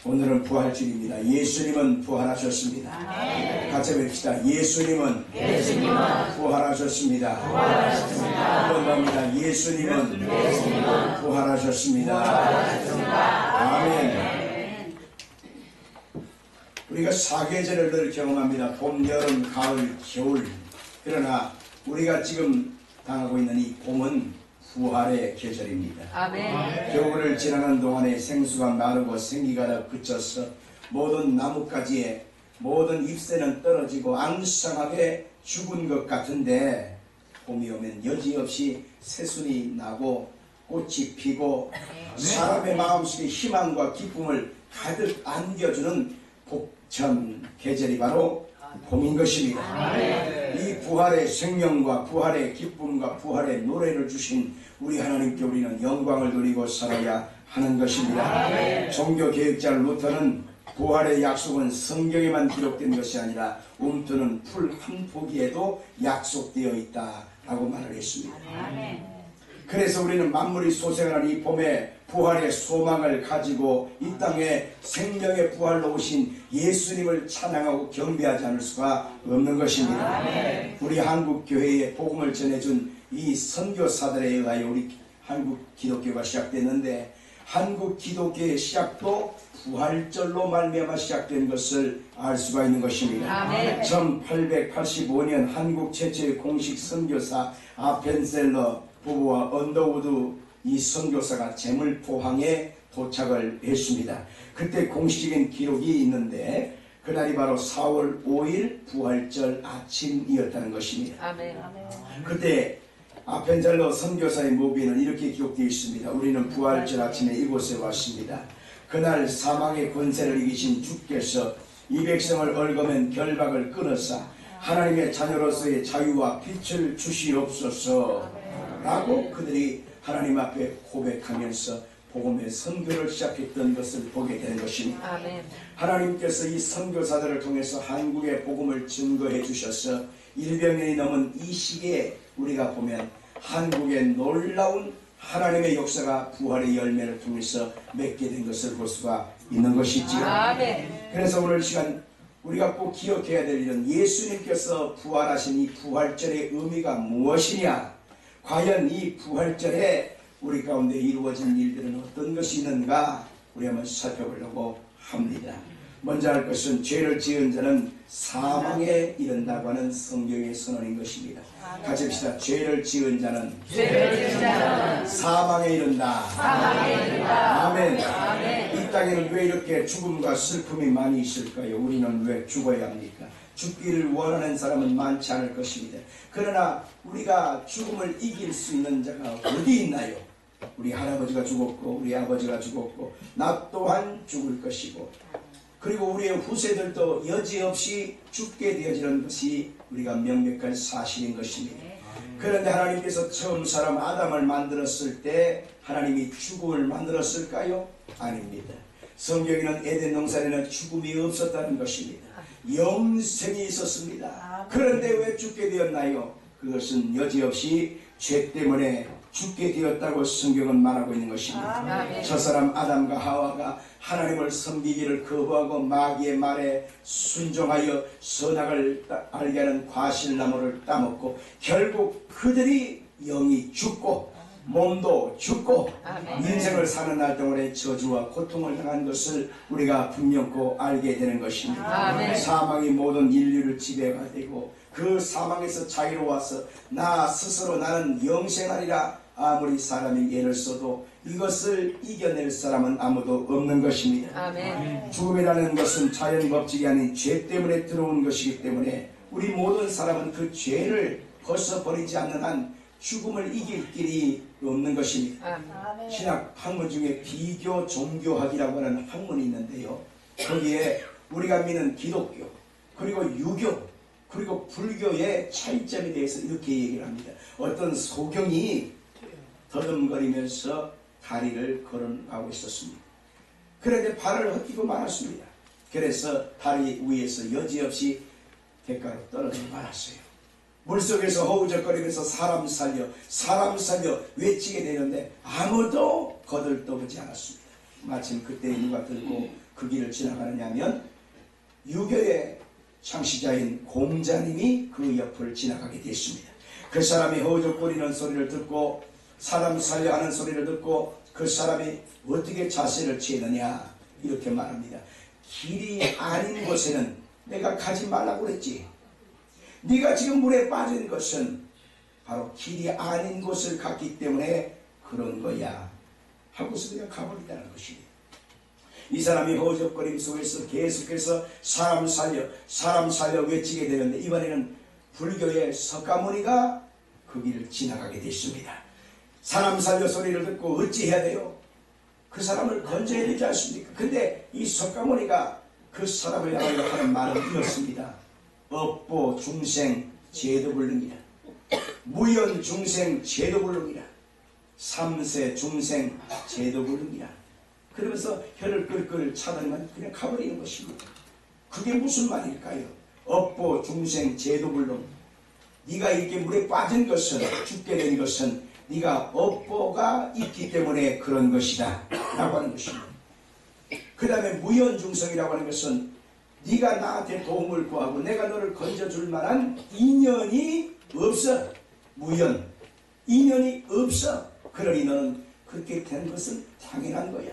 오늘은 부활주일입니다. 예수님은 부활하셨습니다. 같이 뵙시다. 예수님은 부활하셨습니다. 한번 갑니다. 예수님은 부활하셨습니다. 아멘. 우리가 사계절을 늘 경험합니다. 봄, 여름, 가을, 겨울. 그러나 우리가 지금 당하고 있는 이 봄은 부활의 계절입니다. 아멘. 겨울을 지나는 동안에 생수가 마르고 생기가 다 그쳐서 모든 나뭇가지에 모든 잎새는 떨어지고 앙상하게 죽은 것 같은데, 봄이 오면 여지없이 새순이 나고 꽃이 피고 사람의 마음속에 희망과 기쁨을 가득 안겨주는 복참 계절이 바로 봄인 것입니다. 이 부활의 생명과 부활의 기쁨과 부활의 노래를 주신 우리 하나님께 우리는 영광을 돌리고 살아야 하는 것입니다. 종교개혁자 루터는 부활의 약속은 성경에만 기록된 것이 아니라 움트는 풀 한 포기에도 약속되어 있다라고 말을 했습니다. 그래서 우리는 만물이 소생하는 이 봄에 부활의 소망을 가지고 이 땅에 생명의 부활로 오신 예수님을 찬양하고 경배하지 않을 수가 없는 것입니다. 우리 한국 교회에 복음을 전해준 이 선교사들에 의하여 우리 한국 기독교가 시작됐는데, 한국 기독교의 시작도 부활절로 말미암아 시작된 것을 알 수가 있는 것입니다. 1885년 한국 최초의 공식 선교사 아펜셀러 부부와 언더우드 이 선교사가 제물포항에 도착을 했습니다. 그때 공식적인 기록이 있는데 그날이 바로 4월 5일 부활절 아침이었다는 것입니다. 그때 아펜셀러 선교사의 墓비는 이렇게 기록되어 있습니다. 우리는 부활절 아침에 이곳에 왔습니다. 그날 사망의 권세를 이기신 주께서 이 백성을 얽으면 결박을 끊으사 하나님의 자녀로서의 자유와 빛을 주시옵소서 라고 그들이 하나님 앞에 고백하면서 복음의 선교를 시작했던 것을 보게 되는 것입니다. 하나님께서 이 선교사들을 통해서 한국의 복음을 증거해 주셔서 100년이 넘은 이 시기에 우리가 보면 한국의 놀라운 하나님의 역사가 부활의 열매를 통해서 맺게 된 것을 볼 수가 있는 것이지요. 그래서 오늘 시간 우리가 꼭 기억해야 될 일은 예수님께서 부활하신 이 부활절의 의미가 무엇이냐, 과연 이 부활절에 우리 가운데 이루어진 일들은 어떤 것이 있는가 우리 한번 살펴보려고 합니다. 먼저 할 것은 죄를 지은 자는 사망에 이른다고 하는 성경의 선언인 것입니다. 같이 합시다. 죄를 지은 자는 사망에 이른다. 아멘. 이 땅에는 왜 이렇게 죽음과 슬픔이 많이 있을까요? 우리는 왜 죽어야 합니까? 죽기를 원하는 사람은 많지 않을 것입니다. 그러나 우리가 죽음을 이길 수 있는 자가 어디 있나요? 우리 할아버지가 죽었고 우리 아버지가 죽었고 나 또한 죽을 것이고, 그리고 우리의 후세들도 여지없이 죽게 되어지는 것이 우리가 명백한 사실인 것입니다. 그런데 하나님께서 처음 사람 아담을 만들었을 때 하나님이 죽음을 만들었을까요? 아닙니다. 성경에는 에덴 동산에는 죽음이 없었다는 것입니다. 영생이 있었습니다. 그런데 왜 죽게 되었나요? 그것은 여지없이 죄 때문에 죽게 되었다고 성경은 말하고 있는 것입니다. 첫사람 아담과 하와가 하나님을 섬기기를 거부하고 마귀의 말에 순종하여 선악을 알게 하는 과실나무를 따먹고 결국 그들이 영이 죽고 몸도 죽고 인생을 사는 날 동안에 저주와 고통을 당한 것을 우리가 분명코 알게 되는 것입니다. 사망이 모든 인류를 지배가 되고 그 사망에서 자유로워서 나 스스로 나는 영생하리라 아무리 사람이 애를 써도 이것을 이겨낼 사람은 아무도 없는 것입니다. 죽음이라는 것은 자연 법칙이 아닌 죄 때문에 들어온 것이기 때문에 우리 모든 사람은 그 죄를 벗어버리지 않는 한 죽음을 이길 길이 없는 것입니다. 신학 학문 중에 비교 종교학이라고 하는 학문이 있는데요, 거기에 우리가 믿는 기독교 그리고 유교 그리고 불교의 차이점에 대해서 이렇게 얘기를 합니다. 어떤 소경이 더듬거리면서 다리를 걸어가고 있었습니다. 그런데 발을 헛디고 말았습니다. 그래서 다리 위에서 여지없이 객가로 떨어져 말았어요. 물속에서 허우적거리면서 사람 살려 외치게 되는데 아무도 거들떠보지 않았습니다. 마침 그때 누가 들고 그 길을 지나가느냐면 유교의 창시자인 공자님이 그 옆을 지나가게 됐습니다. 그 사람이 허우적거리는 소리를 듣고 사람 살려 하는 소리를 듣고 그 사람이 어떻게 자세를 취했느냐 이렇게 말합니다. 길이 아닌 곳에는 내가 가지 말라고 그랬지. 네가 지금 물에 빠진 것은 바로 길이 아닌 곳을 갔기 때문에 그런 거야 하고서 그냥 가버린다는 것입니다. 이 사람이 허우적거림 속에서 계속해서 사람 살려 외치게 되는데 이번에는 불교의 석가모니가 그 길을 지나가게 됐습니다. 사람 살려 소리를 듣고 어찌해야 돼요? 그 사람을 건져야 되지 않습니까? 근데 이 석가모니가 그 사람을 향하여 하는 말은 이렇습니다. 업보 중생 제도불능이라, 무연 중생 제도불능이라, 삼세 중생 제도불능이라. 그러면서 혀를 끌끌 차더니만 그냥 가버리는 것입니다. 그게 무슨 말일까요? 업보 중생 제도불능. 네가 이렇게 물에 빠진 것은, 죽게 된 것은 네가 업보가 있기 때문에 그런 것이다 라고 하는 것입니다. 그 다음에 무연중생이라고 하는 것은 네가 나한테 도움을 구하고 내가 너를 건져줄 만한 인연이 없어. 무연, 인연이 없어. 그러니 너는 그렇게 된 것은 당연한 거야.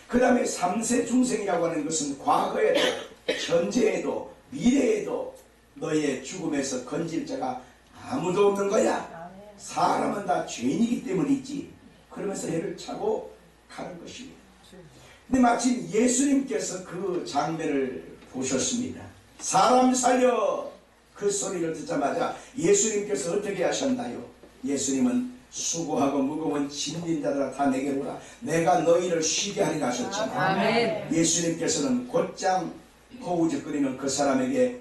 그 다음에 삼세 중생이라고 하는 것은 과거에도 현재에도 미래에도 너의 죽음에서 건질 자가 아무도 없는 거야. 사람은 다 죄인이기 때문이지. 그러면서 해를 차고 가는 것입니다. 근데 마침 예수님께서 그 장면을 보셨습니다. 사람 살려 그 소리를 듣자마자 예수님께서 어떻게 하셨나요? 예수님은 수고하고 무거운 짐진 자들아 다 내게로 오라 내가 너희를 쉬게 하리라 하셨잖아요. 아멘. 예수님께서는 곧장 허우적거리는 그 사람에게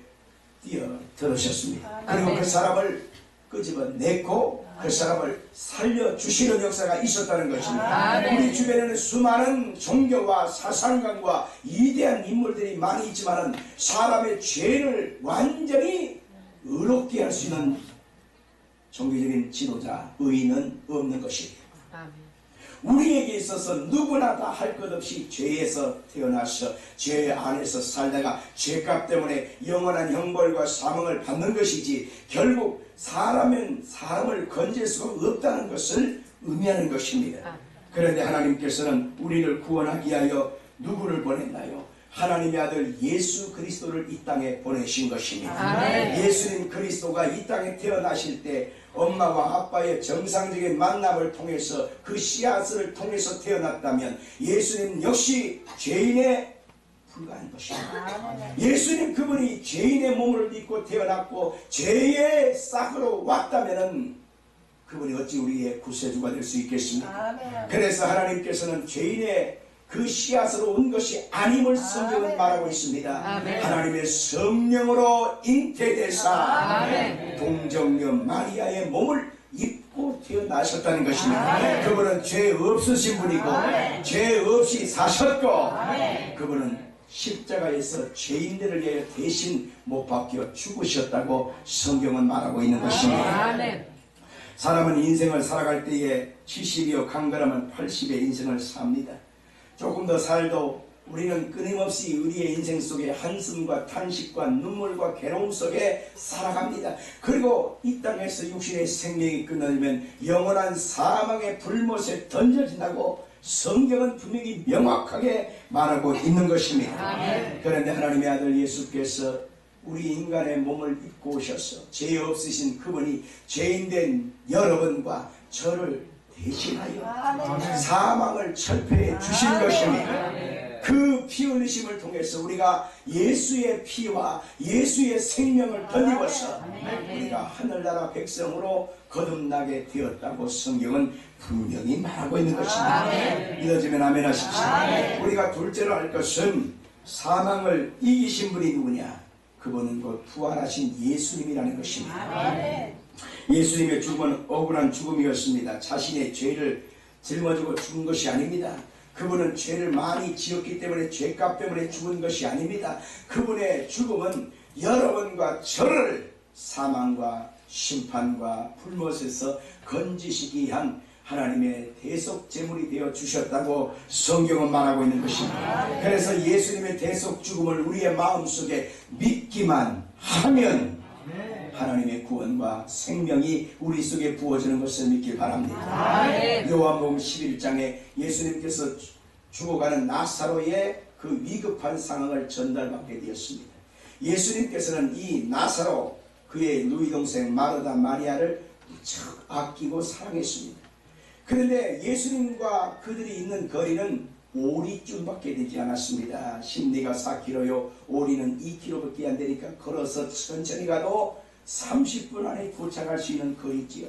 뛰어들으셨습니다. 그리고 그 사람을 끄집어내고 그 사람을 살려주시는 역사가 있었다는 것입니다. 우리 주변에는 수많은 종교와 사상관과 위대한 인물들이 많이 있지만 사람의 죄를 완전히 의롭게 할 수 있는 종교적인 지도자, 의인은 없는 것입니다. 우리에게 있어서 누구나 다 할 것 없이 죄에서 태어나서 죄 안에서 살다가 죄값 때문에 영원한 형벌과 사망을 받는 것이지 결국 사람은 사람을 건질 수가 없다는 것을 의미하는 것입니다. 그런데 하나님께서는 우리를 구원하기 위하여 누구를 보냈나요? 하나님의 아들 예수 그리스도를 이 땅에 보내신 것입니다. 아멘. 예수님 그리스도가 이 땅에 태어나실 때 엄마와 아빠의 정상적인 만남을 통해서 그 씨앗을 통해서 태어났다면 예수님 역시 죄인에 불과한 것입니다. 예수님 그분이 죄인의 몸을 입고 태어났고 죄의 싹으로 왔다면 그분이 어찌 우리의 구세주가 될 수 있겠습니까? 그래서 하나님께서는 죄인의 그 씨앗으로 온 것이 아님을 성경은 말하고 있습니다. 아멘. 하나님의 성령으로 잉태되사 동정녀 마리아의 몸을 입고 태어나셨다는 것입니다. 아멘. 그분은 죄 없으신 분이고 아멘. 죄 없이 사셨고 아멘. 그분은 십자가에서 죄인들을 위해 대신 못 박혀 죽으셨다고 성경은 말하고 있는 것입니다. 아멘. 사람은 인생을 살아갈 때에 70이요 강건하면 80의 인생을 삽니다. 조금 더 살도 우리는 끊임없이 우리의 인생 속에 한숨과 탄식과 눈물과 괴로움 속에 살아갑니다. 그리고 이 땅에서 육신의 생명이 끝나면 영원한 사망의 불못에 던져진다고 성경은 분명히 명확하게 말하고 있는 것입니다. 그런데 하나님의 아들 예수께서 우리 인간의 몸을 입고 오셔서 죄 없으신 그분이 죄인된 여러분과 저를 대신하여 사망을 철폐해 주신 것입니다. 그 피 흘리심을 통해서 우리가 예수의 피와 예수의 생명을 덧입어서 우리가 하늘나라 백성으로 거듭나게 되었다고 성경은 분명히 말하고 있는 것입니다. 믿어지면 아멘 하십시오. 우리가 둘째로 할 것은 사망을 이기신 분이 누구냐? 그분은 곧 부활하신 예수님이라는 것입니다. 예수님의 죽음은 억울한 죽음이었습니다. 자신의 죄를 짊어지고 죽은 것이 아닙니다. 그분은 죄를 많이 지었기 때문에 죄값 때문에 죽은 것이 아닙니다. 그분의 죽음은 여러분과 저를 사망과 심판과 불못에서 건지시기 위한 하나님의 대속 제물이 되어 주셨다고 성경은 말하고 있는 것입니다. 그래서 예수님의 대속 죽음을 우리의 마음속에 믿기만 하면 하나님의 구원과 생명이 우리 속에 부어지는 것을 믿길 바랍니다. 요한복음 11장에 예수님께서 죽어가는 나사로의 그 위급한 상황을 전달받게 되었습니다. 예수님께서는 이 나사로, 그의 누이 동생 마르다 마리아를 무척 아끼고 사랑했습니다. 그런데 예수님과 그들이 있는 거리는 오리쯤밖에 되지 않았습니다. 심리가 4km요 오리는 2km밖에 안 되니까 걸어서 천천히 가도 30분 안에 도착할 수 있는 거리지요.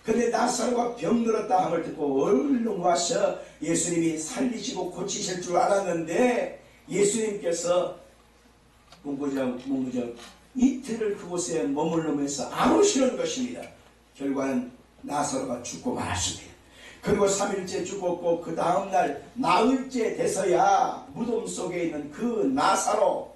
그런데 나사로가 병들었다 함을 듣고 얼른 와서 예수님이 살리시고 고치실 줄 알았는데 예수님께서 문구적 이틀을 그곳에 머물르면서 안 오시는 것입니다. 결과는 나사로가 죽고 말았습니다. 그리고 3일째 죽었고 그 다음날 나흘째 돼서야 무덤 속에 있는 그 나사로,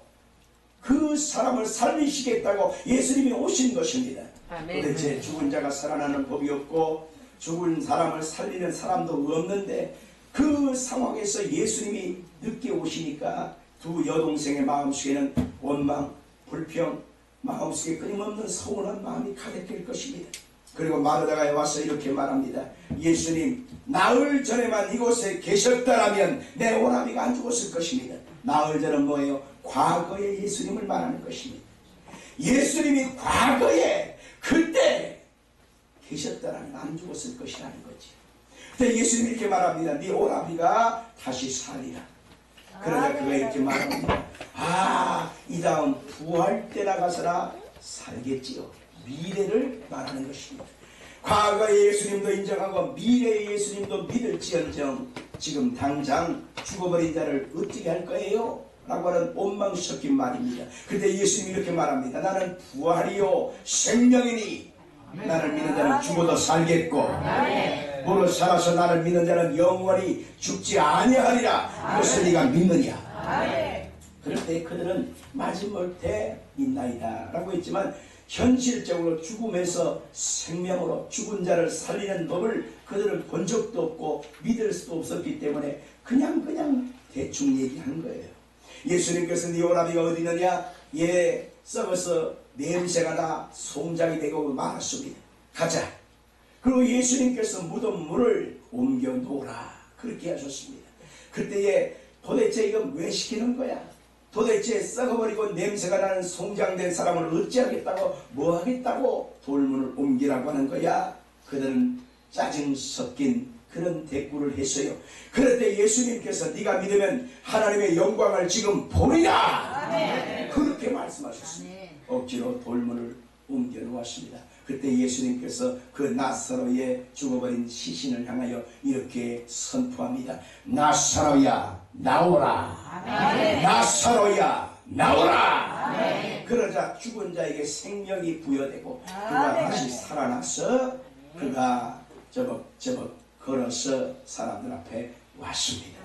그 사람을 살리시겠다고 예수님이 오신 것입니다. 도대체 죽은 자가 살아나는 법이 없고 죽은 사람을 살리는 사람도 없는데 그 상황에서 예수님이 늦게 오시니까 두 여동생의 마음속에는 원망, 불평, 마음속에 끊임없는 서운한 마음이 가득할 것입니다. 그리고 마르다가 와서 이렇게 말합니다. 예수님, 나흘 전에만 이곳에 계셨다라면 내 오라비가 안 죽었을 것입니다. 나흘 전은 뭐예요? 과거의 예수님을 말하는 것입니다. 예수님이 과거에 그때 계셨다라면 안 죽었을 것이라는 거지. 그때 예수님이 이렇게 말합니다. 네 오라비가 다시 살리라. 그러자 그가 이렇게 말합니다. 이 다음 부활 때 나가서라 살겠지요. 미래를 말하는 것입니다. 과거의 예수님도 인정하고 미래의 예수님도 믿을지언정 지금 당장 죽어버린 자를 어떻게 할 거예요? 라고 하는 원망 섞인 말입니다. 그런데 예수님이 이렇게 말합니다. 나는 부활이요 생명이니 나를 믿는 자는 죽어도 살겠고 무릇 살아서 나를 믿는 자는 영원히 죽지 아니하리라. 이것을 네가 믿느냐? 그럴 때 그들은 마지못해 믿나이다 라고 했지만 현실적으로 죽음에서 생명으로 죽은 자를 살리는 법을 그들은 본 적도 없고 믿을 수도 없었기 때문에 그냥 대충 얘기하는 거예요. 예수님께서 네 오라비가 어디 있느냐? 얘 썩어서 냄새가 나 송장이 되고 말았습니다. 가자. 그리고 예수님께서 무덤 문을 옮겨 놓으라 그렇게 하셨습니다. 그때에 도대체 이건 왜 시키는 거야? 도대체 썩어버리고 냄새가 나는 송장된 사람을 어찌하겠다고 뭐 하겠다고 돌문을 옮기라고 하는 거야? 그들은 짜증 섞인 그런 대꾸를 했어요. 그럴 때 예수님께서 네가 믿으면 하나님의 영광을 지금 보리라 그렇게 말씀하셨습니다. 억지로 돌문을 옮겨 놓았습니다. 그때 예수님께서 그 나사로의 죽어버린 시신을 향하여 이렇게 선포합니다. 나사로야 나오라. 나사로야 나오라. 그러자 죽은 자에게 생명이 부여되고 그가 다시 살아나서 그가 저벅저벅 걸어서 사람들 앞에 왔습니다.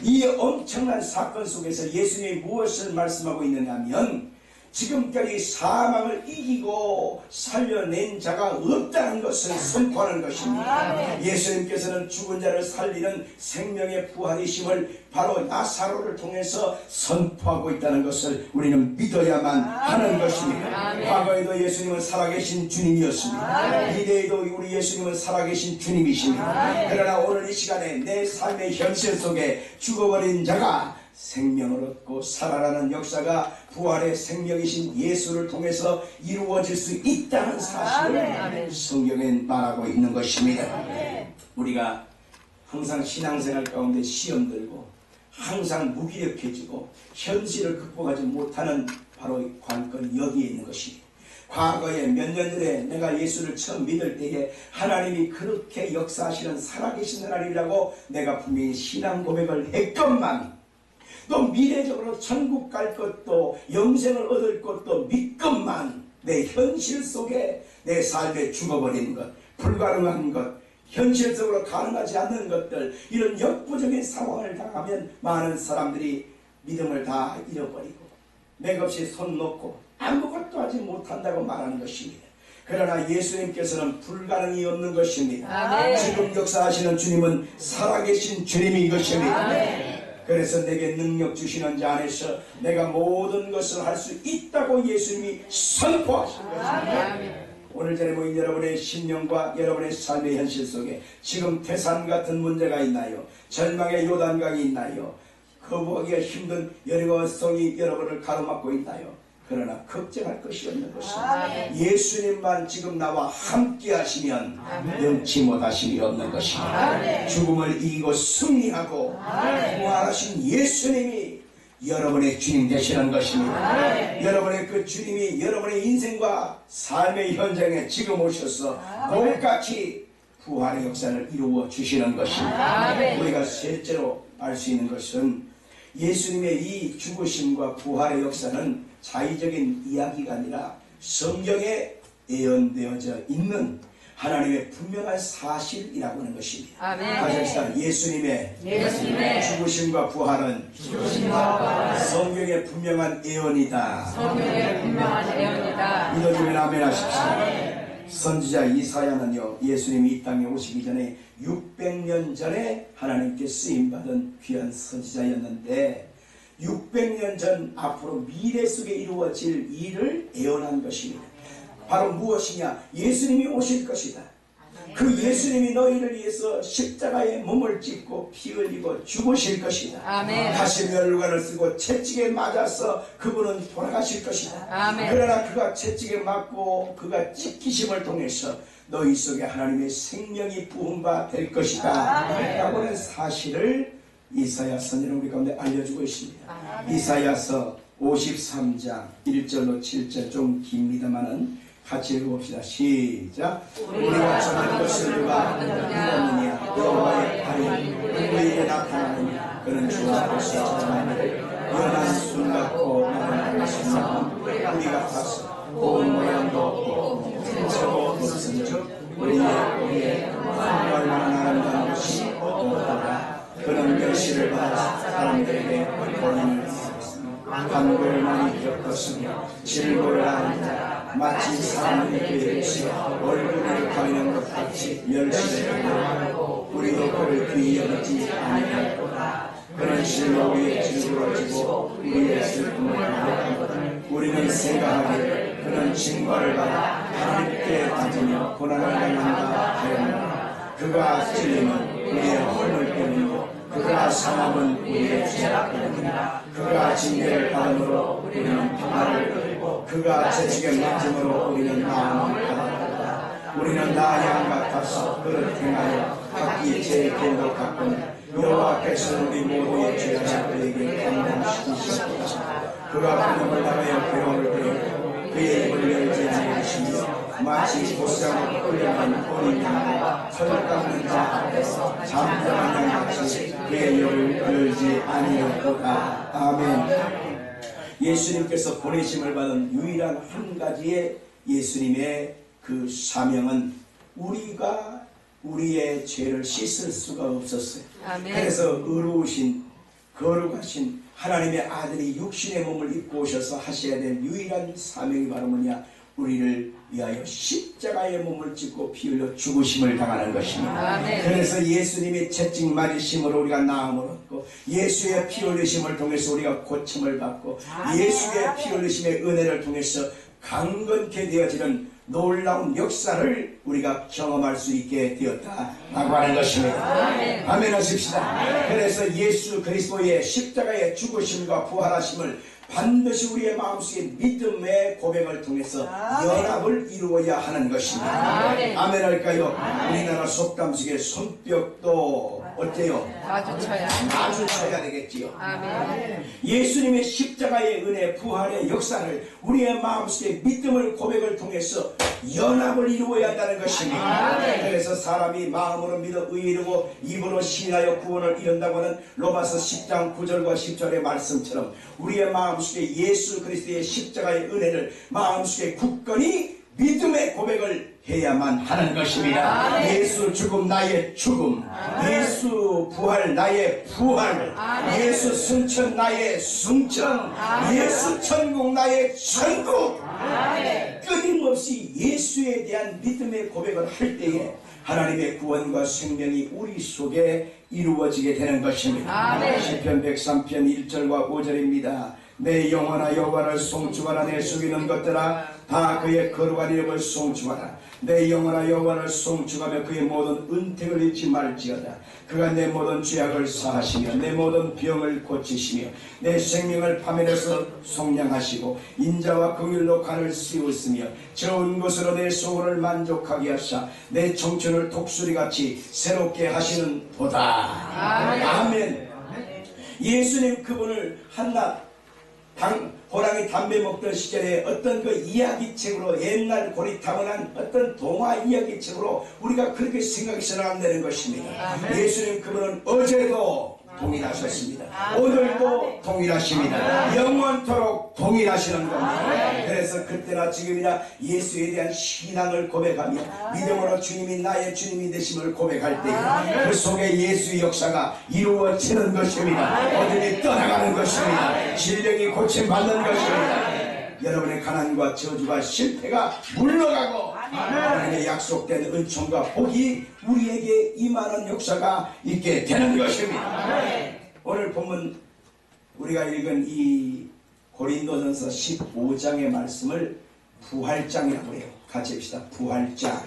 이 엄청난 사건 속에서 예수님이 무엇을 말씀하고 있느냐 하면 지금까지 사망을 이기고 살려낸 자가 없다는 것을 선포하는 것입니다. 예수님께서는 죽은 자를 살리는 생명의 부활이심을 바로 나사로를 통해서 선포하고 있다는 것을 우리는 믿어야만 하는 것입니다. 과거에도 예수님은 살아계신 주님이었습니다. 미래에도 우리 예수님은 살아계신 주님이십니다. 그러나 오늘 이 시간에 내 삶의 현실 속에 죽어버린 자가 생명을 얻고 살아나는 역사가 부활의 생명이신 예수를 통해서 이루어질 수 있다는 사실을 성경에 말하고 있는 것입니다. 우리가 항상 신앙생활 가운데 시험 들고 항상 무기력해지고 현실을 극복하지 못하는 바로 관건이 여기에 있는 것입니다. 과거에 몇 년 전에 내가 예수를 처음 믿을 때에 하나님이 그렇게 역사하시는 살아계신 하나님이라고 내가 분명히 신앙 고백을 했건만 또 미래적으로 천국 갈 것도 영생을 얻을 것도 믿건만 내 현실 속에 내 삶에 죽어버린 것, 불가능한 것, 현실적으로 가능하지 않는 것들, 이런 역부족인 상황을 당하면 많은 사람들이 믿음을 다 잃어버리고 맥없이 손 놓고 아무것도 하지 못한다고 말하는 것입니다. 그러나 예수님께서는 불가능이 없는 것입니다. 아멘. 지금 역사하시는 주님은 살아계신 주님인 것입니다. 아멘. 그래서 내게 능력 주시는 자 안에서 내가 모든 것을 할 수 있다고 예수님이 선포하신 것입니다. 오늘 전에 모인 여러분의 심령과 여러분의 삶의 현실 속에 지금 태산 같은 문제가 있나요? 절망의 요단강이 있나요? 거부하기가 힘든 여리고성이 여러분을 가로막고 있나요? 그러나 걱정할 것이 없는 것입니다. 예수님만 지금 나와 함께 하시면 영치 못하심이 없는 것입니다. 죽음을 이기고 승리하고 부활하신 예수님이 여러분의 주님 되시는 것입니다. 여러분의 그 주님이 여러분의 인생과 삶의 현장에 지금 오셔서 똑같이 부활의 역사를 이루어 주시는 것입니다. 우리가 셋째로 알 수 있는 것은 예수님의 이 죽으심과 부활의 역사는 자의적인 이야기가 아니라 성경에 예언되어져 있는 하나님의 분명한 사실이라고 하는 것입니다. 하십시다. 예수님의 죽으심과 부활은 성경의 분명한 예언이다. 믿어주면 아멘 하십시오. 선지자 이사야는요, 예수님이 이 땅에 오시기 전에 600년 전에 하나님께 쓰임받은 귀한 선지자였는데 600년 전 앞으로 미래 속에 이루어질 일을 예언한 것입니다. 바로 무엇이냐? 예수님이 오실 것이다. 그 예수님이 너희를 위해서 십자가에 몸을 찢고 피 흘리고 죽으실 것이다. 다시 멸관을 쓰고 채찍에 맞아서 그분은 돌아가실 것이다. 그러나 그가 채찍에 맞고 그가 찢기심을 통해서 너희 속에 하나님의 생명이 부음바 될 것이다 라고 하는 사실을 이사야 선지자는 우리 가운데 알려주고 있습니다. 이사야서 53장 1절로 7절 좀 깁니다마는 같이 읽어봅시다. 시작. 우리가 전한 것을 누가 믿었느냐? 여호와의 팔이 누구에게 나타나느냐? 그는 주와 벌써 전하기를 연한 순 같고 마른 것이면 우리 같아서 고운 모양도 없고 틈새도 없은즉 우리의 보기에 얼마나 아름다운 것이 없더라. 그는 멸시를 받아 사람들에게 본인을 간구를 많이 겪었으며 질고를 하는 자 마치 사람의 그릇이 얼굴을 가리는 것 같이 멸시를 하고 우리도 그를 귀히 여기지 아니하였도다. 그는 실로 위에 질그러지고 우리의 슬픔을 당하거든 우리는 생각하기를 그는 징벌을 받아 하나님께 다지며 고난을 당한다 하였노라. 그가 찔림은 우리의 헐물 때문이고 그가 상함은 우리의 죄악 때문이라. 그가 징계를 받음으로 우리는 평화를 누리고 그가 채찍에 맞음으로 우리는 나음을 받았다. 우리는 나 양 같아서 그를 행하여 각기 제 길로 갔거늘 여호와께서 우리 모두의 죄악을 그에게 감당시키셨다. 그가 그놈을 당하여 괴로움을 그리고 그의 입을 열지 않으시며 마치 보상을 끌려간 어린 양과 털 깎는 자 앞에서 잠잠한 양같이 그의 입을 열지 아니하였도다. 아멘. 예수님께서 보내심을 받은 유일한 한 가지의 예수님의 그 사명은 우리가 우리의 죄를 씻을 수가 없었어요. 그래서 의로우신 거룩하신 하나님의 아들이 육신의 몸을 입고 오셔서 하셔야 될 유일한 사명이 바로 뭐냐? 우리를 위하여 십자가의 몸을 찢고 피 흘려 죽으심을 당하는 것입니다. 그래서 예수님의 채찍 맞으심으로 우리가 나음을 얻고 예수의 피 흘리심을 통해서 우리가 고침을 받고 예수의 피 흘리심의 은혜를 통해서 강건케 되어지는 놀라운 역사를 우리가 경험할 수 있게 되었다라고 하는 것입니다. 아멘 하십시다. 그래서 예수 그리스도의 십자가의 죽으심과 부활하심을 반드시 우리의 마음속에 믿음의 고백을 통해서 연합을 이루어야 하는 것입니다. 아멘 할까요? 우리나라 속담 속에 손뼉도 어때요? 마주쳐야 되겠지요. 예수님의 십자가의 은혜 부활의 역사를 우리의 마음속에 믿음을 고백을 통해서 연합을 이루어야 한다는 것입니다. 그래서 사람이 마음으로 믿어 의이르고 입으로 신하여 구원을 이룬다고 하는 로마서 10장 9절과 10절의 말씀처럼 우리의 마음속에 예수 그리스도의 십자가의 은혜를 마음속에 굳건히 믿음의 고백을 해야만 하는 것입니다. 예수 죽음 나의 죽음, 예수 부활 나의 부활, 예수 승천 나의 승천, 예수 천국 나의 천국. 끊임없이 예수에 대한 믿음의 고백을 할 때에 하나님의 구원과 생명이 우리 속에 이루어지게 되는 것입니다. 시편 103편 1절과 5절입니다. 내 영혼아 여호와를 송축하라. 내 숙이는 것들아 다 그의 거룩한 이름을 송축하라. 내 영혼아 여호와를 송축하며 그의 모든 은택을 잊지 말지어다. 그가 내 모든 죄악을 사하시며 내 모든 병을 고치시며 내 생명을 파멸해서 속량하시고 인자와 긍휼로 간을 씌우시며 좋은 것으로 내 소원을 만족하게 하사 내 청춘을 독수리같이 새롭게 하시는 도다. 아멘. 예수님 그분을 한낱 호랑이 담배 먹던 시절에 어떤 그 이야기책으로 옛날 고리타분한 어떤 동화 이야기책으로 우리가 그렇게 생각해서는 안 되는 것입니다. 예수님 그분은 어제도 동일하셨습니다. 오늘도 동일하십니다. 영원토록 동일하시는 겁니다. 그래서 그때나 지금이나 예수에 대한 신앙을 고백하며 믿음으로 주님이 나의 주님이 되심을 고백할 때 그 속에 예수의 역사가 이루어지는 것입니다. 어둠이 떠나가는 것입니다. 질병이 고침받는 것입니다. 여러분의 가난과 저주가 실패가 물러가고 하나님의 약속된 은총과 복이 우리에게 임하는 역사가 있게 되는 것입니다. 오늘 본문 우리가 읽은 이 고린도전서 15장의 말씀을 부활장이라고 해요. 같이 합시다. 부활장.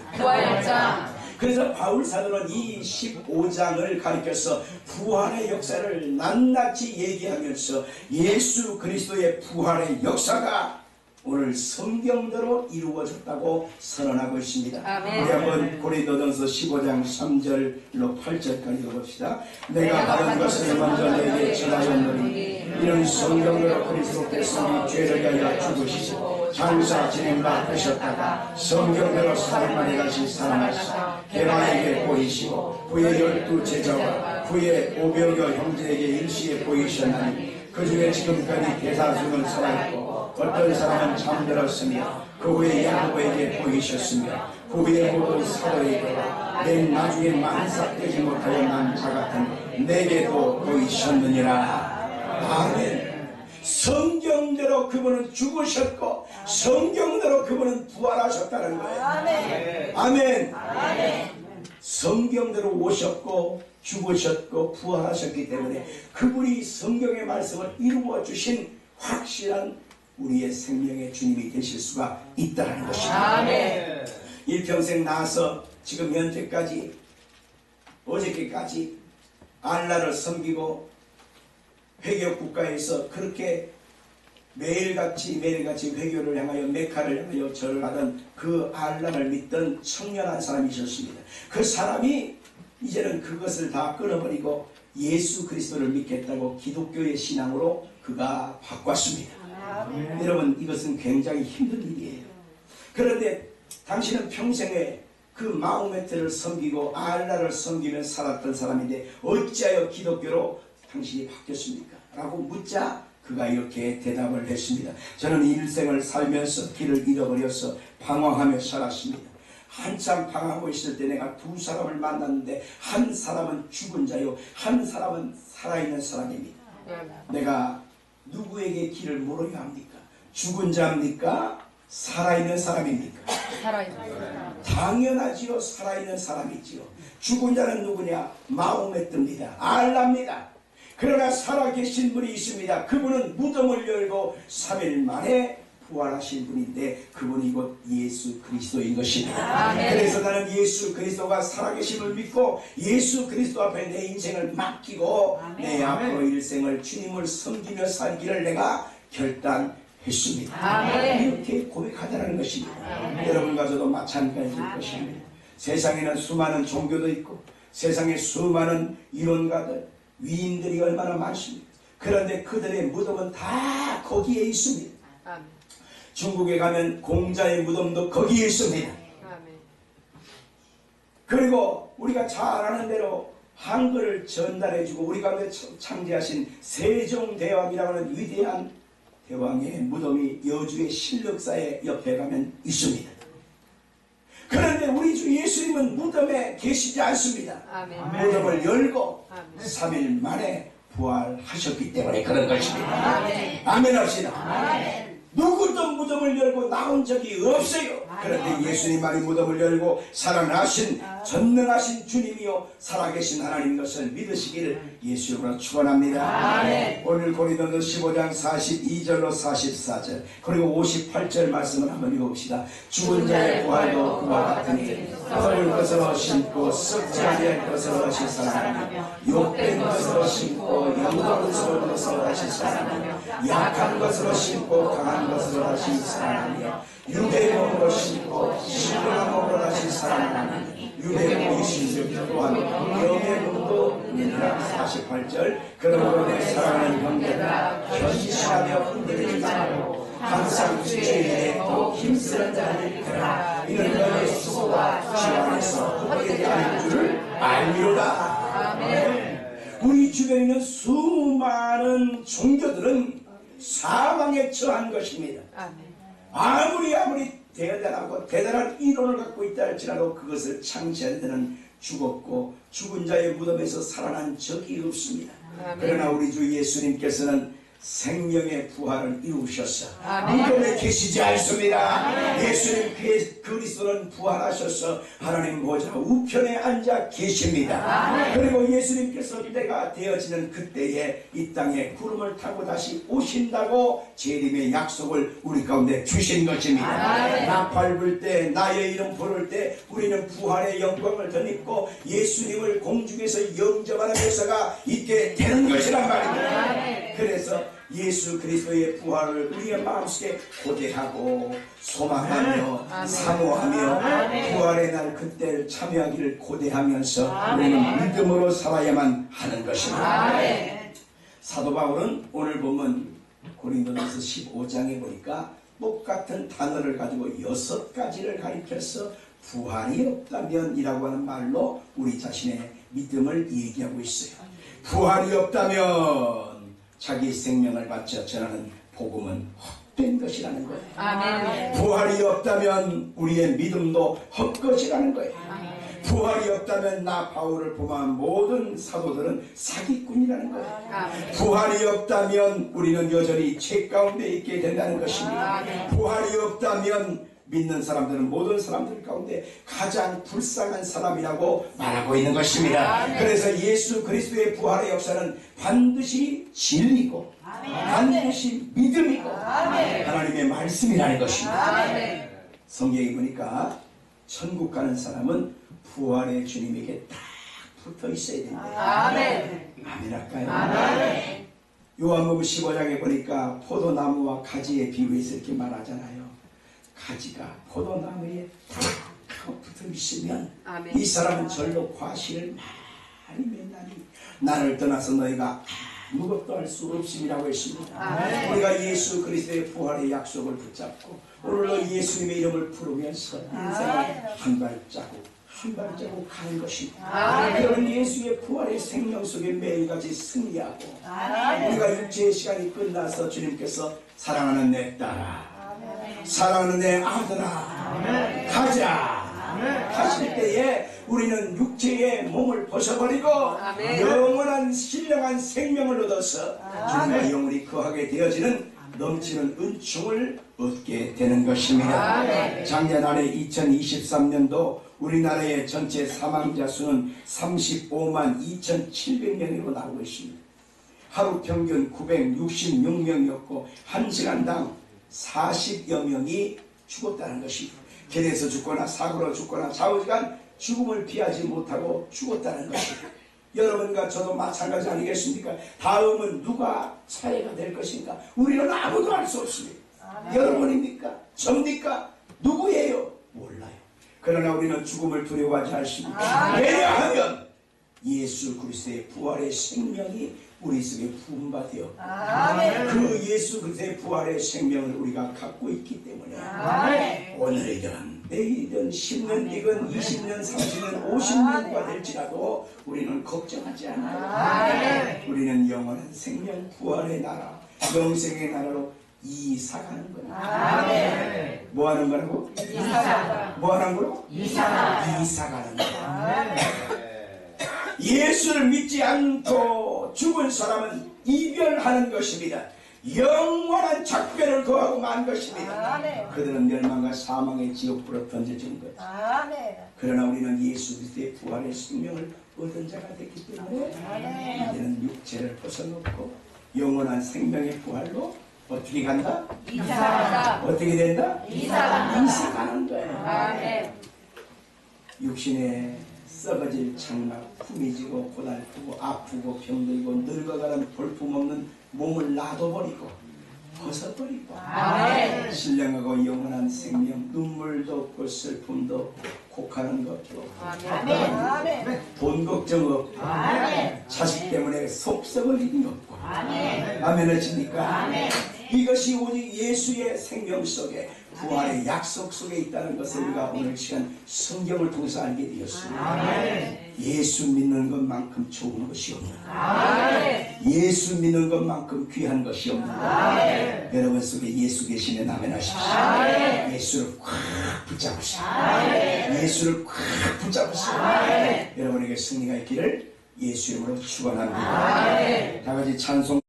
그래서 바울 사도는 이 15장을 가리켜서 부활의 역사를 낱낱이 얘기하면서 예수 그리스도의 부활의 역사가 오늘 성경대로 이루어졌다고 선언하고 있습니다. 우리 한번 고린도전서 15장 3절로 8절까지 읽어봅시다. 내가 받은 것을 먼저 내게 전하였노니 이는 성경대로 그리스도께서 우리 죄를 위하여 죽으시고 장사 지낸 바 되셨다가 성경대로 사람만에 다시 살아나사 게바에게 보이시고 후에 12 제자와 후에 500여 형제에게 일시에 보이셨나니 그 중에 지금까지 대다수는 살아있고 어떤 사람은 잠들었으며 그 후에 야고보에게 보이셨으며 그 후에 모든 사도에게 맨 나중에 만삭되지 못하여 난 자 같은 내게도 보이셨느니라. 아멘. 성경대로 그분은 죽으셨고 성경대로 그분은 부활하셨다는 거예요. 아멘. 성경대로 오셨고 죽으셨고 부활하셨기 때문에 그분이 성경의 말씀을 이루어 주신 확실한 우리의 생명의 주님이 되실 수가 있다는 것입니다. 일평생 나서 지금 현재까지 어저께까지 알라를 섬기고 회교 국가에서 그렇게 매일같이 회교를 향하여 메카를 향하여 절을 하던 그 알라를 믿던 청년한 사람이 있었습니다. 그 사람이 이제는 그것을 다 끊어버리고 예수 그리스도를 믿겠다고 기독교의 신앙으로 그가 바꿨습니다. 여러분 이것은 굉장히 힘든 일이에요. 그런데 당신은 평생에 그 마호메트를 섬기고 알라를 섬기며 살았던 사람인데 어찌하여 기독교로 당신이 바뀌었습니까? 라고 묻자 그가 이렇게 대답을 했습니다. 저는 일생을 살면서 길을 잃어버려서 방황하며 살았습니다. 한참 방황하고 있을 때 내가 두 사람을 만났는데 한 사람은 죽은 자요 한 사람은 살아있는 사람입니다. 내가 누구에게 길을 물어야 합니까? 죽은 자입니까? 살아있는 사람입니까? 당연하지요. 살아있는 사람이지요. 죽은 자는 누구냐? 마호메트입니다. 알라입니다. 그러나 살아계신 분이 있습니다. 그분은 무덤을 열고 3일 만에 부활하신 분인데 그분이 곧 예수 그리스도인 것입니다. 그래서 나는 예수 그리스도가 살아계심을 믿고 예수 그리스도 앞에 내 인생을 맡기고 내 앞으로 일생을 주님을 섬기며 살기를 내가 결단했습니다. 이렇게 고백하자는 것입니다. 여러분과 저도 마찬가지일 것입니다. 세상에는 수많은 종교도 있고 세상에 수많은 이론가들 위인들이 얼마나 많습니다. 그런데 그들의 무덤은 다 거기에 있습니다. 중국에 가면 공자의 무덤도 거기에 있습니다. 그리고 우리가 잘 아는 대로 한글을 전달해주고 우리 가운데 창제하신 세종대왕이라고 하는 위대한 대왕의 무덤이 여주의 신력사의 옆에 가면 있습니다. 그런데 우리 주 예수님은 무덤에 계시지 않습니다. 아멘. 무덤을 열고 아멘. 3일 만에 부활하셨기 때문에 그런 것입니다. 아멘. 아멘 합시다. 아멘. 누구도 무덤을 열고 나온 적이 없어요. 그런데 예수님만이 무덤을 열고 살아나신 전능하신 주님이요 살아계신 하나님 것을 믿으시기를 예수님으로 축원합니다. 오늘 고린도서 15장 42절로 44절 그리고 58절 말씀을 한번 읽어봅시다. 죽은 자의 부활도 그와 같으니 썩을 것으로 심고 썩지 아니할 것으로 신사하며 욕된 것으로 심고 영광스러운 것으로 신사하며 약한 것으로 심고 강한 것으로 신사하며 유대의 몸으로 심고 신령한 몸으로 다시 살아나니 유대의 몸이 신적 또한 영의 몸도 있느니라. 48절 그러므로 내 사랑하는 형제들아 현시하며 흔들리지 말고 항상 주의 또 힘쓰는 자를 이끌어라. 이는 너의 수고가 주 안에서 헛되지 않을 줄을 알미로다. 아멘. 우리 주변에 있는 수많은 종교들은 사망에 처한 것입니다. 아무리 대단한 이론을 갖고 있다 할지라도 그것을 창시한 데는 죽었고 죽은 자의 무덤에서 살아난 적이 없습니다. 그러나 우리 주 예수님께서는 생명의 부활을 이루셨어. 무덤에 계시지 않습니다. 예수님 그리스도는 부활하셔서 하나님 보좌 우편에 앉아 계십니다. 그리고 예수님께서 때가 되어지는 그때에 이 땅에 구름을 타고 다시 오신다고 재림의 약속을 우리 가운데 주신 것입니다. 나 밟을 때 나의 이름 부를 때 우리는 부활의 영광을 덧입고 예수님을 공중에서 영접하는 역사가 있게 되는 것이란 말입니다. 그래서 예수 그리스도의 부활을 우리의 마음속에 고대하고 소망하며 사모하며 부활의 날 그때를 참여하기를 고대하면서 우리는 믿음으로 살아야만 하는 것입니다. 사도 바울은 오늘 보면 고린도전서 15장에 보니까 똑같은 단어를 가지고 6가지를 가리켜서 부활이 없다면 이라고 하는 말로 우리 자신의 믿음을 얘기하고 있어요. 부활이 없다면 자기 생명을 바쳐 전하는 복음은 헛된 것이라는 거예요. 아멘. 부활이 없다면 우리의 믿음도 헛것이라는 거예요. 아멘. 부활이 없다면 나 바울을 포함한 모든 사도들은 사기꾼이라는 거예요. 아멘. 부활이 없다면 우리는 여전히 죄 가운데 있게 된다는 것입니다. 아멘. 부활이 없다면 믿는 사람들은 모든 사람들 가운데 가장 불쌍한 사람이라고 말하고 있는 것입니다. 그래서 예수 그리스도의 부활의 역사는 반드시 진리고 반드시 믿음이고 하나님의 말씀이라는 것입니다. 성경에 보니까 천국 가는 사람은 부활의 주님에게 딱 붙어 있어야 된다. 아멘 할까요? 요한복음 15장에 보니까 포도나무와 가지의 비유에서 이렇게 말하잖아요. 가지가 포도나무에 탁 붙어 있으면 이 사람은 절로 과실을 많이 맺나니 나를 떠나서 너희가 아무것도 할 수 없음이라고 했습니다. 우리가 예수 그리스도의 부활의 약속을 붙잡고 오늘로 예수님의 이름을 부르면서 인생을 한 발자국 가는 것입니다. 그런 예수의 부활의 생명 속에 매일같이 승리하고 우리가 육체의 시간이 끝나서 주님께서 사랑하는 내 딸아 사랑하는 내 아들아 가자 하실 때에 우리는 육체의 몸을 벗어버리고 영원한 신령한 생명을 얻어서 주님과 영원히 거하게 되어지는 넘치는 은총을 얻게 되는 것입니다. 작년에 2023년도 우리나라의 전체 사망자 수는 35만 2,700명으로 나오고 있습니다. 하루 평균 966명이었고 1시간당 40여 명이 죽었다는 것입니다. 길에서 죽거나 사고로 죽거나 좌우지간 죽음을 피하지 못하고 죽었다는 것입니다. 여러분과 저도 마찬가지 아니겠습니까? 다음은 누가 차례가 될 것인가? 우리는 아무도 알 수 없습니다. 여러분입니까? 접니까? 누구예요? 몰라요. 그러나 우리는 죽음을 두려워하지 않습니다. 왜냐하면 예수 그리스도의 부활의 생명이 우리 속에 부음받아요. 그 예수 그리스도의 부활의 생명을 우리가 갖고 있기 때문에 오늘이든 내일이든 10년 뒤건 20년 30년 50년과 될지라도 우리는 걱정하지 않아요. 우리는 영원한 생명 부활의 나라 영생의 나라로 이사 가는 거야. 아멘. 뭐 하는 거라고? 이사. 뭐 하는 거라고? 이사. 이사 가는 거야. 아멘. 예수를 믿지 않고 죽은 사람은 이별하는 것입니다. 영원한 작별을 거하고 만 것입니다. 아멘. 그들은 멸망과 사망의 지옥으로 던져진 것. 아멘. 그러나 우리는 예수 그리스도의 부활의 생명을 얻은 자가 됐기 때문에 아멘. 이제는 육체를 벗어놓고 영원한 생명의 부활로 어떻게 간다? 이사가. 어떻게 된다? 이사가. 이사 가는 거예요. 아멘. 육신의 썩어질 장막, 품이지고 고달프고 아프고 병들고 늙어가는 볼품없는 몸을 놔둬버리고 벗어버리고 아멘. 신령하고 영원한 생명, 눈물도 없고 슬픔도 없고 곡하는 것도 없고 아멘. 아멘. 돈 걱정 없고 아멘. 자식 때문에 속 썩을 일이 없고 아멘. 아멘 하십니까? 아멘. 이것이 오직 예수의 생명 속에 부활의 약속 속에 있다는 것을 우리가 오늘 시간 성경을 통해서 알게 되었습니다. 아멘. 예수 믿는 것만큼 좋은 것이 없는 아멘. 예수 믿는 것만큼 귀한 것이 없는 아멘. 여러분 속에 예수 계시면 아멘 하십시오. 아멘. 예수를 꽉 붙잡으시오. 아멘. 예수를 꽉 붙잡으시오. 아멘. 여러분에게 승리가 있기를 예수 이름으로 축원합니다. 다 같이 찬송